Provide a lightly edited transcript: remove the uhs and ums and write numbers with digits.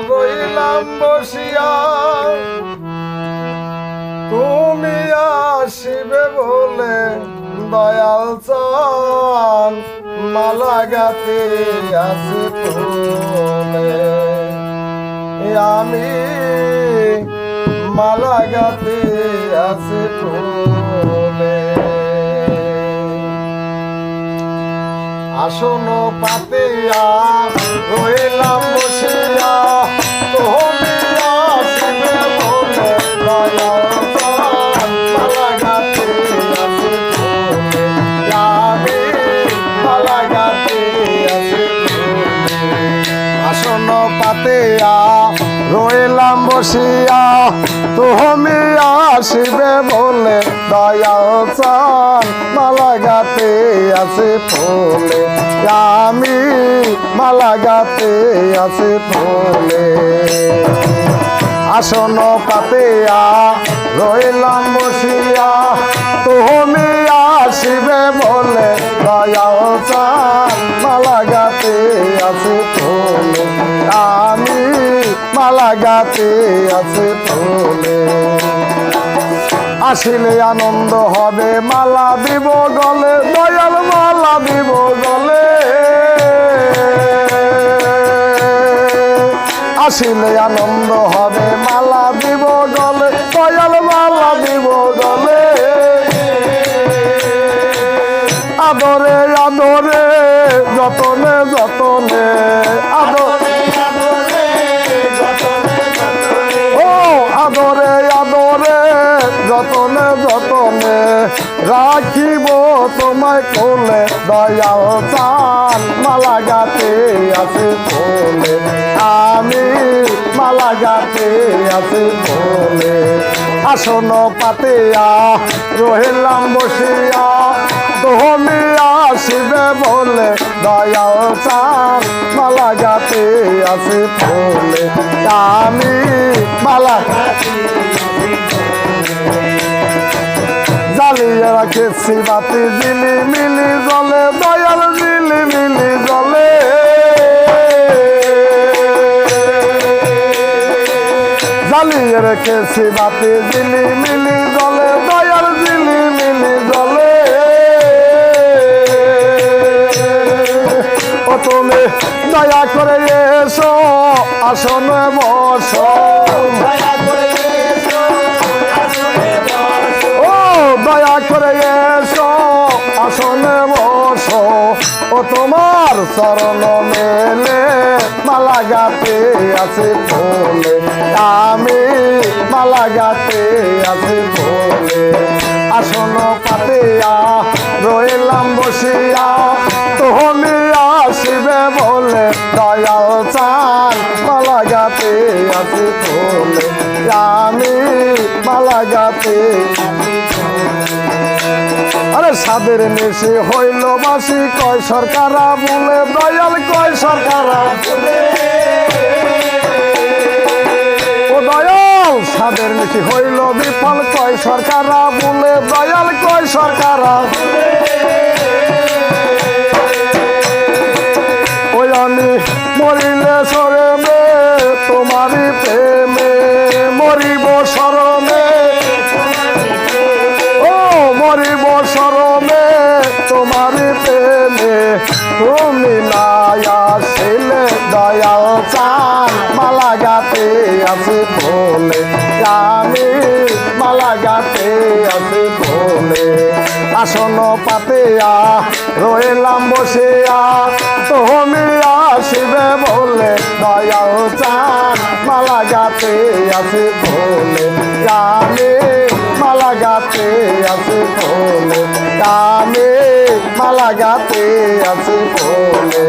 রইলাম বসিয়া তুমি আসিবে বলে দয়াল চান মালা গাতে আসি ফুলে আমি মালা গাতে আসি ফুলে আসন পাতিয়া রইলাম বসিয়া তুমি আসিবে বলে দয়াল চান মালা গাতে আসি ফুলে আমি মালা গাতে আসি ফুলে আসন পাতিয়া রইলাম বসিয়া তুমি আসিবে বলে দয়াল চান মালা গাতে আসি ফুলে আমি মালা গাতে আসি ফুলে আসন পাতিয়া রইলাম বসিয়া তুমি আসিবে বলে দয়াল চান মালা গাতে আসি ফুলে আমি মালা গাতে আসি ফুলে আসিলে আনন্দ হবে মালা দিব গলে দয়াল মালা দিব গলে আসিলে আনন্দ হবে মালা দিব গলে দয়াল মালা দিব গলে আদরে আদরে যতনে যতনে আদরে আদরে আদরে যতনে যতনে রাখিব তোমায় কোলে দয়াল চান মালা গাতে আসি ফুলে আমি মালা গাতে আসি ফুলে আসন পাতিয়া রহিলাম বসিয়া তুমি আসিবে বলে দয়াল চান মালা গাতে আসি ফুলে আমি মালা জ্বালিয়ে রাখেছি বাতি জিলি মিলি জলে দয়াল জিলি মিলি জলে জ্বালিয়ে রেখেছি বাতি জিলি মিলি জলে দয়াল জিলি মিলি জলে ও তুমি দয়া করে এসো আসনে বসো দয়া করে এসো আসনে বসো ও তোমার চরণ মেলে মালা গাতে আসি ফুলে আমি মালা গাতে আসি ফুলে আসন পাতিয়া রইলাম বসিয়া তুমি আসিবে বলে দয়াল চান মালা গাতে আসি ফুলে আমি মালা গাতে আরে সাদের নেশে হইল বাসি কয় সরকারা বলে দয়াল কয় সরকারা ও দয়াল সাদের নেশে হইল বিফল কয় সরকারা বলে দয়াল কয় সরকারা ওই আমি মরিলে সরে মে তোমারই প্রেমে মরিব সরমে মরিব সরমে তোমার প্রেমে তুমি না আসিলে দয়াল চান মালা গাতে আসি ফুলে আমি মালা গাতে আসি ফুলে আসন পাতিয়া রইলাম বসিয়া তুমি আসিবে বলে দয়াল চান মালা গাতে আসি ফুলে আমি মালা গাতে আসি ফুলে আমি মালা গাতে আসি ফুলে।